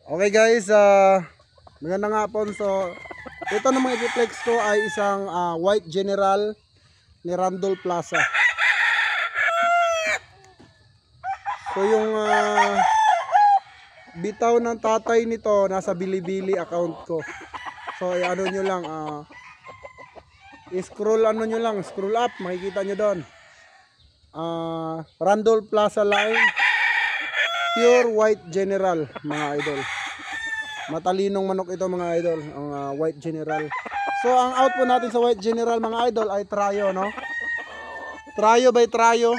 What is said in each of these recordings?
Okay guys, magandang hapon. So, ito namang i-flex ko ay isang White General ni Randall Plaza. So, yung bitaw ng tatay nito nasa Bilibili account ko. So, ano nyo lang, scroll up, makikita nyo doon. Randall Plaza line, pure White General, mga idol. Matalinong manok ito, mga idol, ang White General. So ang out po natin sa White General, mga idol, ay Trio, no? Trio by Trio.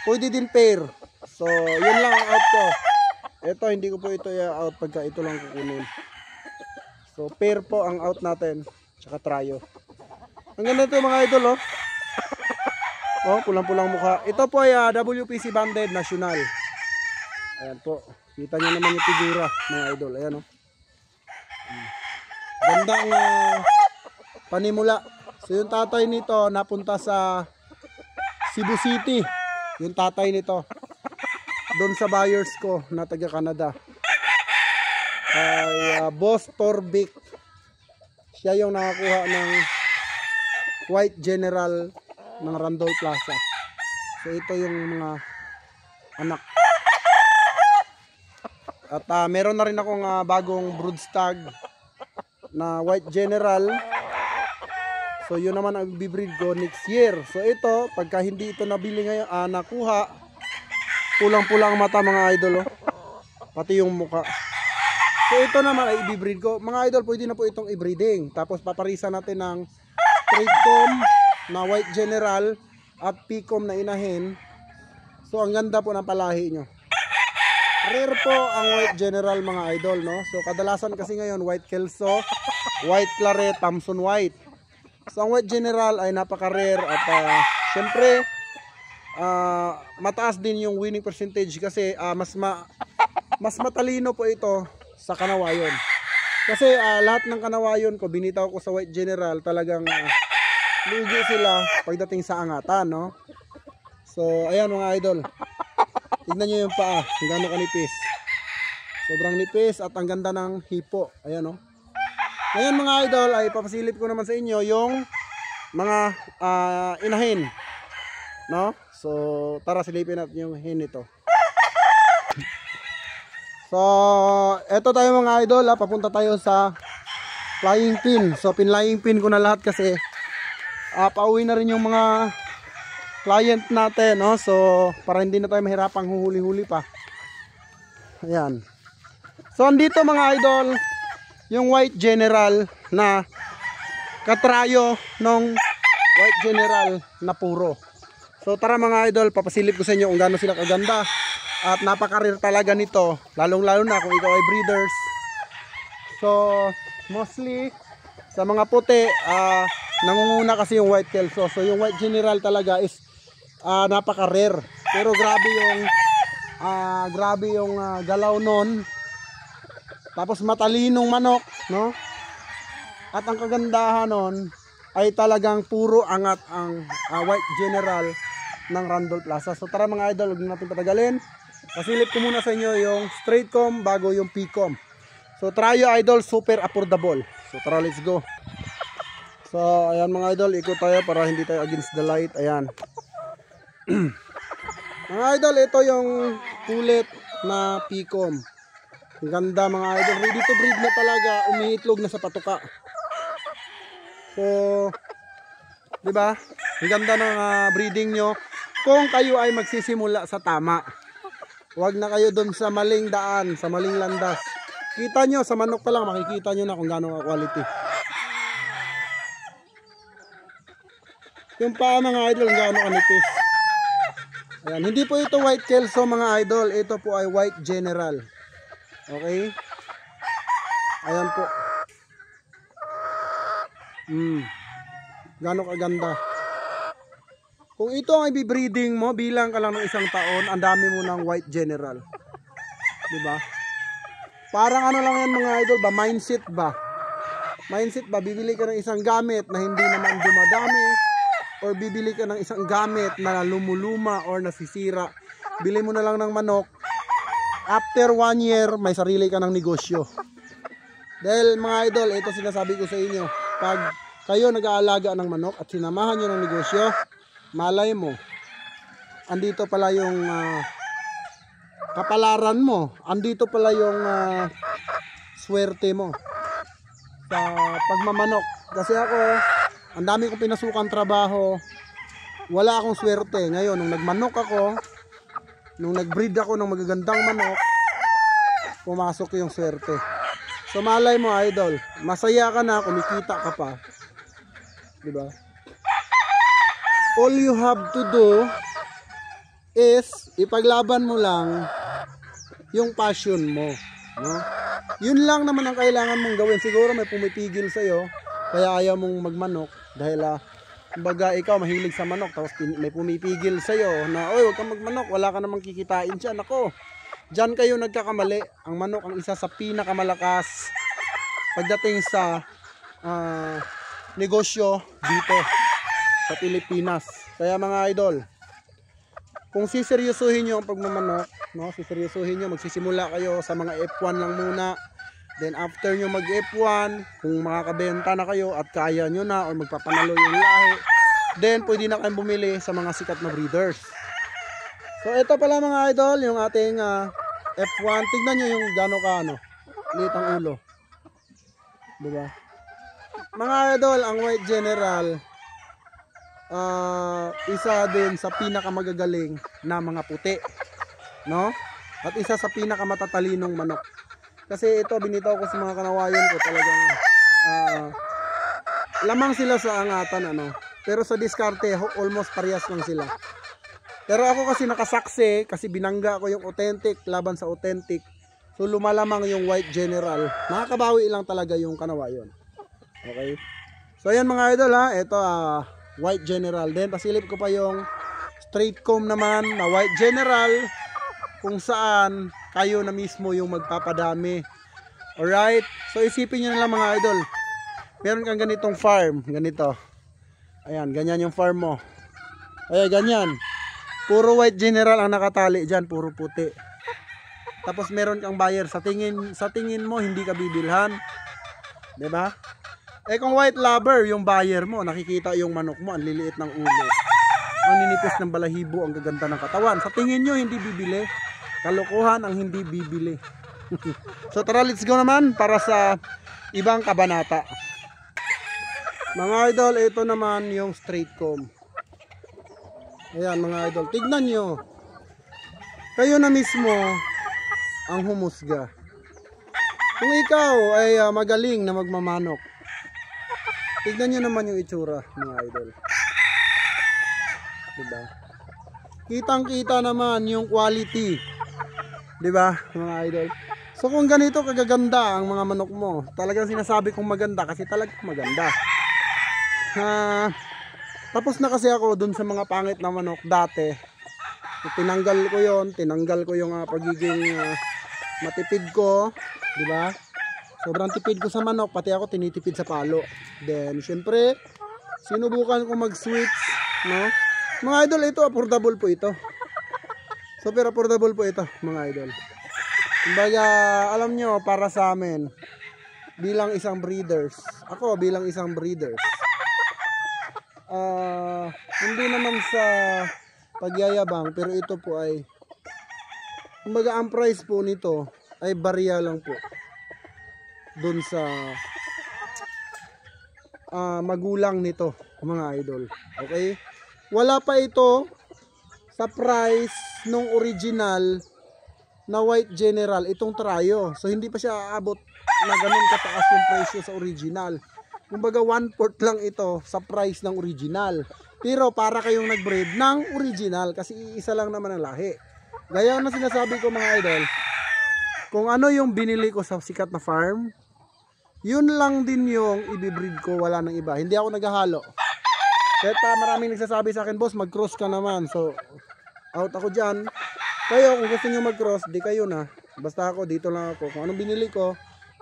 Pwede din pair. So yun lang ang out ko. Ito, hindi ko po ito i-out pagka ito lang kukunin. So pair po ang out natin, tsaka Trio. Ang ganda ito, mga idol, oh. Oh, pulang-pulang mukha. Ito po ay WPC Banded National. Ayan po. Kita nyo naman yung figura, mga idol. Ayan, oh. Gandang panimula. So yung tatay nito napunta sa Cebu City. Yung tatay nito. Doon sa buyers ko na taga Canada. Ay Boss Torbic. Siya yung nakakuha ng White General ng Randall Plaza. So ito yung mga anak. At meron na rin akong bagong broodstag na White General. So yun naman ang bibreed ko next year. So ito, pagka hindi ito nabili ngayon, nakuha, pulang-pulang mata, mga idol, oh. Pati yung muka. So ito naman ay ibibreed ko. Mga idol, pwede na po itong i-breeding. Tapos paparisan natin ng straight comb na White General at P-comb na inahin. So ang ganda po ng palahi nyo. Rare po ang White General, mga idol, no? So kadalasan kasi ngayon White Kelso, White Claret, Thompson White. So ang White General ay napaka-rare at syempre mataas din yung winning percentage kasi mas matalino po ito sa kanawayon. Kasi lahat ng kanawayon ko binitaw ko sa White General, talagang lugi sila pagdating sa angatan, no? So ayan, mga idol. Tignan nyo yung paa, kung gano'ng kanipis. Sobrang nipis at ang ganda ng hipo. Ayan, oh. Ngayon, mga idol, ay papasilip ko naman sa inyo yung mga inahin, no? So tara, silipin natin yung hen nito. So eto tayo, mga idol, papunta tayo sa flying pin. So pinlying pin ko na lahat kasi pauwi na rin yung mga client natin, no? So para hindi na tayo mahirapang huhuli-huli pa. Ayan. So andito, mga idol, yung White General na katrayo nung White General na puro. So tara, mga idol, papasilip ko sa inyo kung gaano sila kaganda. At napaka-rare talaga nito, lalong-lalo na kung ikaw ay breeders. So mostly sa mga puti, nangunguna kasi yung White Kelso. So yung White General talaga is napaka-rare. Pero grabe yung galaw nun. Tapos matalinong manok, no? At ang kagandahan nun ay talagang puro angat ang White General ng Randall Plaza. So tara, mga idol, huwag natin patagalin. Pasilip ko muna sa inyo yung straight comb bago yung P-comb. So Trio, idol, super affordable. So tara, let's go. So ayan, mga idol, ikot tayo para hindi tayo against the light. Ayan. Mga idol, ito yung kulit na P-comb. Ang ganda, mga idol, ready to breed na talaga, umiitlog na sa patuka. So di ba? Ang ganda ng breeding nyo kung kayo ay magsisimula sa tama. Huwag na kayo doon sa maling daan, sa maling landas. Kita nyo, sa manok pa lang makikita nyo na kung gaano ang quality. Yung paa, mga idol, gaano kanipis. Ayan, hindi po ito White Kelso, mga idol. Ito po ay White General. Okay? Ayan po. Gaano kaganda. Kung ito ang i-breeding mo, bilang ka lang ng isang taon, ang dami mo ng White General. Diba? Parang ano lang yan, mga idol ba? Mindset ba? Mindset ba? Bibili ka ng isang gamit na hindi naman dumadami, or bibili ka ng isang gamit na lumuluma or nasisira. Bili mo na lang ng manok after 1 year, may sarili ka ng negosyo. Dahil mga idol, ito sinasabi ko sa inyo, pag kayo nag-aalaga ng manok at sinamahan nyo ng negosyo, malay mo, andito pala yung kapalaran mo, andito pala yung swerte mo sa pagmamanok. Kasi ako, ang dami kong pinasukang trabaho, wala akong swerte. Ngayon, nung nagmanok ako, nung nag-breed ako ng magagandang manok, pumasok yung swerte. So malay mo idol, masaya ka na, kumikita ka pa. Diba? All you have to do is ipaglaban mo lang yung passion mo, no? Yun lang naman ang kailangan mong gawin. Siguro may pumipigil sa'yo, kaya ayaw mong magmanok dahil kumbaga ikaw mahilig sa manok, tapos may pumipigil sa'yo na oy, huwag kang magmanok, wala ka namang kikitain dyan. Ako, dyan kayo nagkakamali. Ang manok ang isa sa pinakamalakas pagdating sa negosyo dito sa Pilipinas. Kaya mga idol, kung siseryosuhin nyo ang pagmamanok, no, siseryosuhin nyo, magsisimula kayo sa mga F1 lang muna. Then after nyo mag F1, kung makakabenta na kayo at kaya nyo na o magpapanalo yung lahi, then pwede na kayong bumili sa mga sikat na breeders. So ito pala mga idol, yung ating F1. Tignan nyo yung gano'n ka liit ang ulo. Diba? Mga idol, ang White General, isa din sa pinakamagagaling na mga puti, no? At isa sa pinakamatalinong manok. Kasi ito, binitaw ko sa mga kanawayan ko, talagang lamang sila sa angatan, pero sa diskarte almost parehas lang sila. Pero ako kasi nakasaksi, kasi binangga ko yung authentic laban sa authentic, so lumalamang yung White General. Nakakabawi lang talaga yung kanawayan. Okay, so ayan mga idol, ito White General. Then pasilip ko pa yung straight comb naman na White General, kung saan kayo na mismo yung magpapadami. Alright, so isipin nyo na lang mga idol, meron kang ganitong farm, ganito, ayan, ganyan yung farm mo, ayan, ganyan, puro White General ang nakatali dyan, puro puti. Tapos meron kang buyer, sa tingin mo hindi ka bibilhan, diba? Kung white lover yung buyer mo, nakikita yung manok mo, ang liliit ng ulo, ang ninipis ng balahibo, ang gaganda ng katawan, sa tingin nyo hindi bibili. Kalokohan ang hindi bibili. So tara, let's go naman para sa ibang kabanata. Mga idol, ito naman yung straight comb. Ayan mga idol, tignan nyo, kayo na mismo ang humusga. Kung ikaw ay magaling na magmamanok, tignan nyo naman yung itsura mga idol, diba? Kitang kita naman yung quality, diba mga idol? So kung ganito kagaganda ang mga manok mo, talagang sinasabi kong maganda kasi talagang maganda. Tapos na kasi ako dun sa mga pangit na manok dati. Tinanggal ko yung pagiging matipid ko, diba? Sobrang tipid ko sa manok, pati ako tinitipid sa palo. Then syempre sinubukan ko mag-switch, no? Mga idol, ito affordable po ito. Super affordable po ito mga idol. Kumbaga, alam nyo, para sa amin bilang isang breeders, ako bilang isang breeders, hindi naman sa pagyayabang, pero ito po ay, kumbaga ang price po nito ay barya lang po dun sa magulang nito mga idol. Okay, wala pa ito sa price nung original na White General, itong Trayo. So hindi pa siya aabot na ganun kataas yung presyo sa original. Kumbaga 1/4 lang ito sa price ng original. Pero para kayong nag-breed ng original kasi isa lang naman ang lahi. Gaya na sinasabi ko mga idol, kung ano yung binili ko sa sikat na farm, yun lang din yung ibibreed ko, wala nang iba. Hindi ako naghahalo. Kahit maraming nagsasabi sa akin, boss, mag-cross ka naman. So out ako dyan. Kayo, kung gusto nyo mag-cross, di kayo na. Basta ako, dito lang ako. Kung anong binili ko,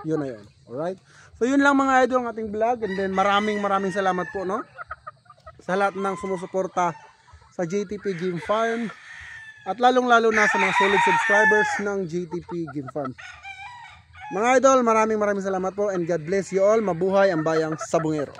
yun na yun. Alright? So yun lang mga idol ang ating vlog. And then maraming salamat po, no? Sa lahat ng sumusuporta sa JTP Game Farm. At lalong-lalo na sa mga solid subscribers ng GTP Game Farm. Mga idol, maraming salamat po and God bless you all. Mabuhay ang bayang Sabungero.